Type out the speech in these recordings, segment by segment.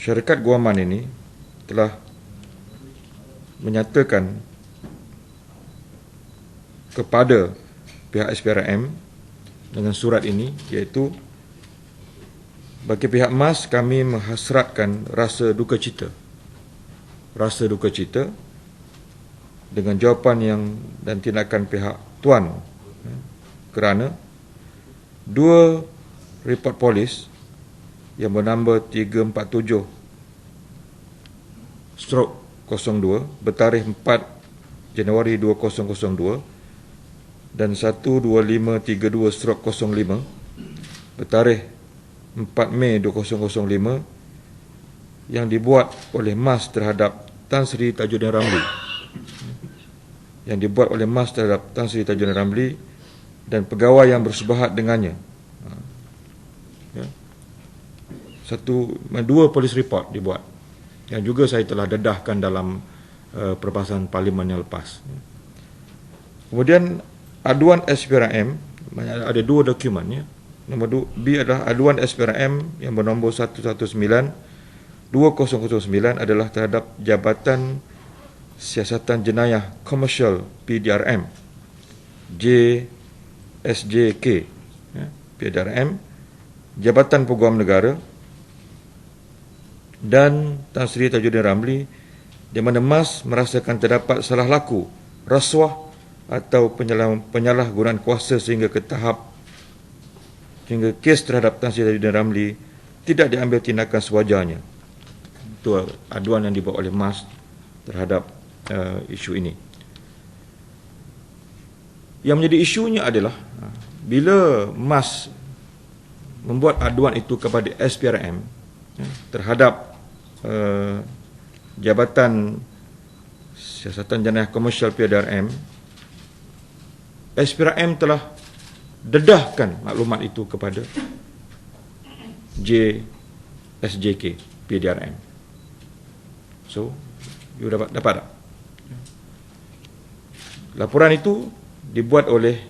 syarikat guaman ini telah menyatakan kepada pihak SPRM dengan surat ini, iaitu bagi pihak MAS kami menghasratkan rasa duka cita dengan jawapan yang dan tindakan pihak Tuan kerana dua report polis yang bernambah 347/02 bertarikh 4 Januari 2002 dan 12532/05 bertarikh 4 Mei 2005 yang dibuat oleh MAS terhadap Tan Sri Tajuddin Ramli dan pegawai yang bersebahat dengannya. Dua polis report dibuat yang juga saya telah dedahkan dalam perbahasan parlimen yang lepas. Kemudian aduan SPRM ada dua dokumen ya. Nombor B adalah aduan SPRM yang bernombor 119/2009 adalah terhadap Jabatan Siasatan Jenayah Komersial PDRM JSJK ya, PDRM, Jabatan Peguam Negara dan Tan Sri Tajuddin Ramli, di mana MAS merasakan terdapat salah laku, rasuah atau penyalahgunaan kuasa sehingga kes terhadap Tan Sri Tajuddin Ramli tidak diambil tindakan sewajarnya. Itu aduan yang dibuat oleh MAS terhadap isu ini. Yang menjadi isunya adalah bila MAS membuat aduan itu kepada SPRM terhadap Jabatan Siasatan Jenayah Komersial PDRM, SPRM telah dedahkan maklumat itu kepada JSJK PDRM. So, you dapat tak? Laporan itu dibuat oleh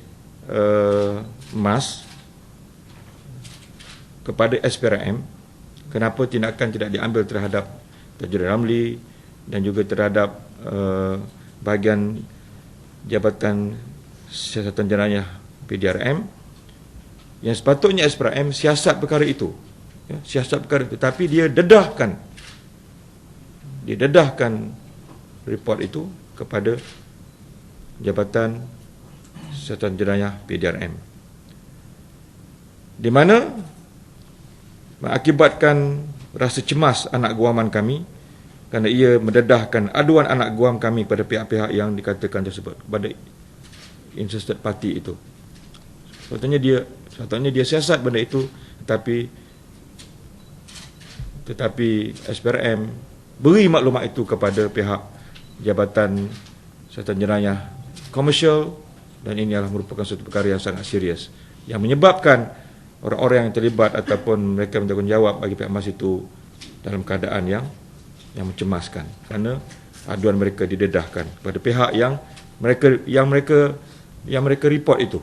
MAS kepada SPRM. Kenapa tindakan tidak diambil terhadap Tajuddin Ramli dan juga terhadap bahagian Jabatan Siasatan Jenayah PDRM, yang sepatutnya SPRM siasat perkara itu, tapi dia dedahkan report itu kepada Jabatan Siasatan Jenayah PDRM, di mana mengakibatkan rasa cemas anak guaman kami kerana ia mendedahkan aduan anak guam kami pada pihak-pihak yang dikatakan tersebut, pada interested party itu. Sepatutnya dia siasat benda itu, tetapi SPRM beri maklumat itu kepada pihak Jabatan Siasatan Jenayah Komersial, dan ini adalah merupakan suatu perkara yang sangat serius yang menyebabkan orang-orang yang terlibat ataupun mereka bertanggungjawab bagi pihak MAS itu dalam keadaan yang mencemaskan kerana aduan mereka didedahkan kepada pihak yang mereka report itu.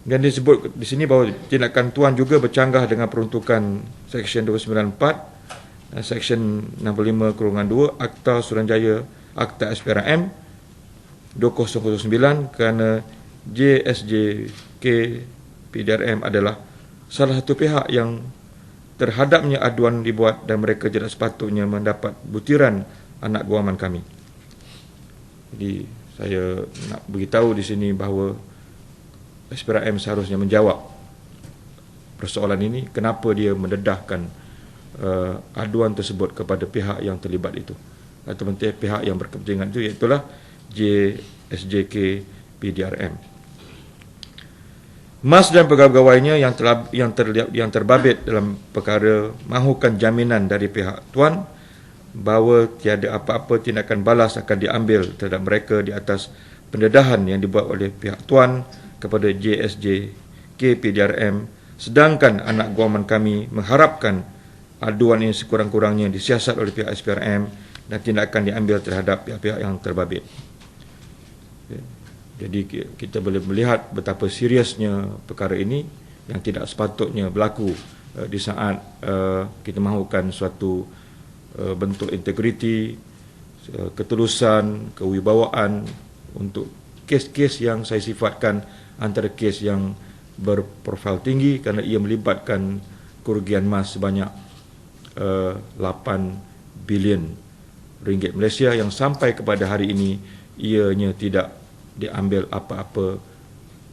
Dan disebut di sini bahawa tindakan Tuan juga bercanggah dengan peruntukan Seksyen 294 dan Seksyen 65/2 Akta Suruhanjaya Akta SPRM 2009 kerana JSJK PDRM adalah salah satu pihak yang terhadapnya aduan dibuat dan mereka tidak sepatutnya mendapat butiran anak guaman kami. Jadi saya nak beritahu di sini bahawa SPRM seharusnya menjawab persoalan ini, kenapa dia mendedahkan aduan tersebut kepada pihak yang terlibat itu atau pihak yang berkepentingan itu, iaitulah JSJK PDRM. MAS dan pegawai-pegawainya yang terbabit dalam perkara mahukan jaminan dari pihak Tuan bahawa tiada apa-apa tindakan balas akan diambil terhadap mereka di atas pendedahan yang dibuat oleh pihak Tuan kepada JSJK PDRM, sedangkan anak guaman kami mengharapkan aduan ini sekurang-kurangnya disiasat oleh pihak SPRM dan tindakan diambil terhadap pihak-pihak yang terbabit. Jadi kita boleh melihat betapa seriusnya perkara ini yang tidak sepatutnya berlaku di saat kita mahukan suatu bentuk integriti, ketulusan, kewibawaan untuk kes-kes yang saya sifatkan antara kes yang berprofil tinggi kerana ia melibatkan kerugian emas sebanyak 8 bilion ringgit Malaysia yang sampai kepada hari ini ianya tidak diambil apa-apa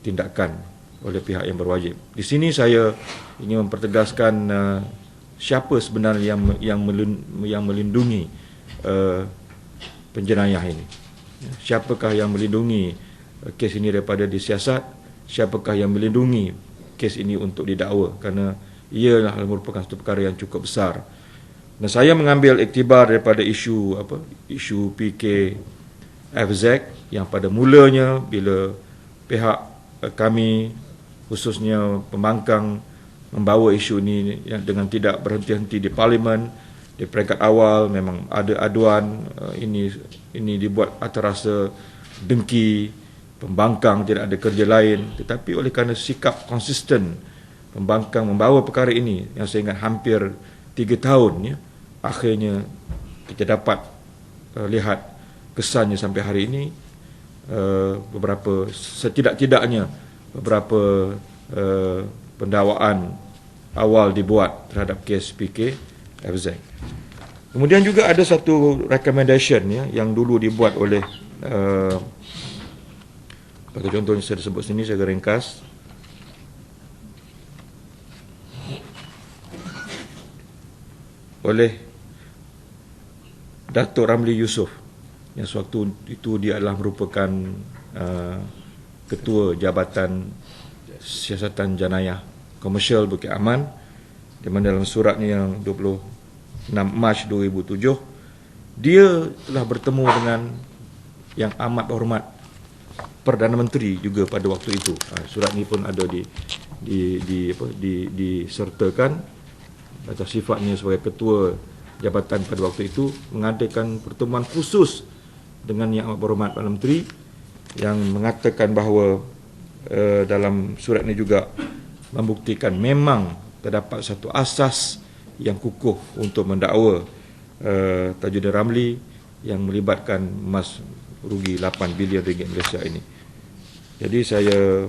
tindakan oleh pihak yang berwajib. Di sini saya ingin mempertegaskan siapa sebenarnya yang melindungi penjenayah ini. Siapakah yang melindungi kes ini daripada disiasat? Siapakah yang melindungi kes ini untuk didakwa? Kerana ia merupakan satu perkara yang cukup besar. Dan saya mengambil iktibar daripada isu PKFZ yang pada mulanya bila pihak kami khususnya pembangkang membawa isu ini dengan tidak berhenti-henti di parlimen. Di peringkat awal memang ada aduan ini dibuat atas rasa dengki, pembangkang tidak ada kerja lain, tetapi oleh kerana sikap konsisten pembangkang membawa perkara ini yang saya ingat hampir 3 tahun, akhirnya kita dapat lihat kesannya sampai hari ini. Beberapa setidak-tidaknya beberapa pendakwaan awal dibuat terhadap kes PKFZ. Kemudian juga ada satu recommendation yang dulu dibuat oleh bagi contohnya saya sebut sini, saya ringkas. Oleh Datuk Ramli Yusof yang sewaktu itu dia adalah merupakan Ketua Jabatan Siasatan Jenayah Komersial Bukit Aman, di mana dalam suratnya yang 26 Mac 2007 dia telah bertemu dengan yang amat berhormat Perdana Menteri juga pada waktu itu. Surat ini pun ada disertakan atas sifatnya sebagai ketua jabatan pada waktu itu, mengadakan pertemuan khusus dengan Yang Amat Berhormat Perdana Menteri yang mengatakan bahawa dalam surat ini juga membuktikan memang terdapat satu asas yang kukuh untuk mendakwa Tajuddin Ramli yang melibatkan emas rugi 8 bilion ringgit Malaysia ini. Jadi saya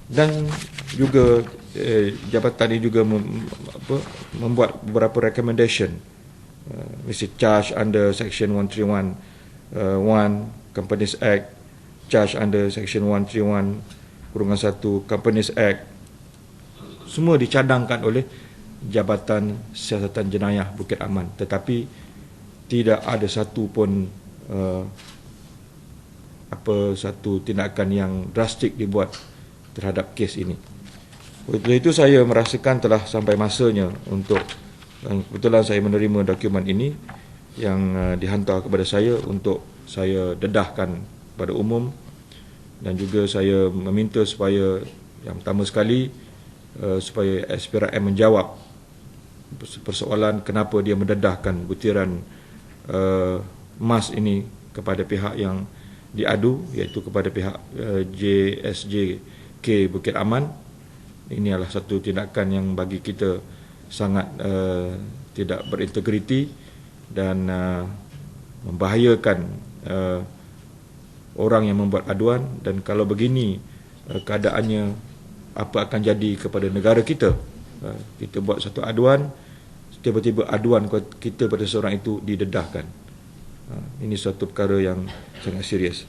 dan juga jabatan ini juga membuat beberapa recommendation, mesti charge under Section 131 Companies Act, charge under Section 131(1) Companies Act, semua dicadangkan oleh Jabatan Siasatan Jenayah Bukit Aman, tetapi tidak ada satu pun satu tindakan yang drastik dibuat terhadap kes ini. Oleh itu saya merasakan telah sampai masanya untuk, kebetulan saya menerima dokumen ini yang dihantar kepada saya untuk saya dedahkan pada umum, dan juga saya meminta supaya yang pertama sekali supaya SPRM menjawab persoalan kenapa dia mendedahkan butiran emas ini kepada pihak yang diadu, iaitu kepada pihak JSJK Bukit Aman. Ini adalah satu tindakan yang bagi kita sangat tidak berintegriti dan membahayakan orang yang membuat aduan. Dan kalau begini keadaannya, apa akan jadi kepada negara kita? Kita buat satu aduan, tiba-tiba aduan kita pada seorang itu didedahkan. Ini suatu perkara yang sangat serius.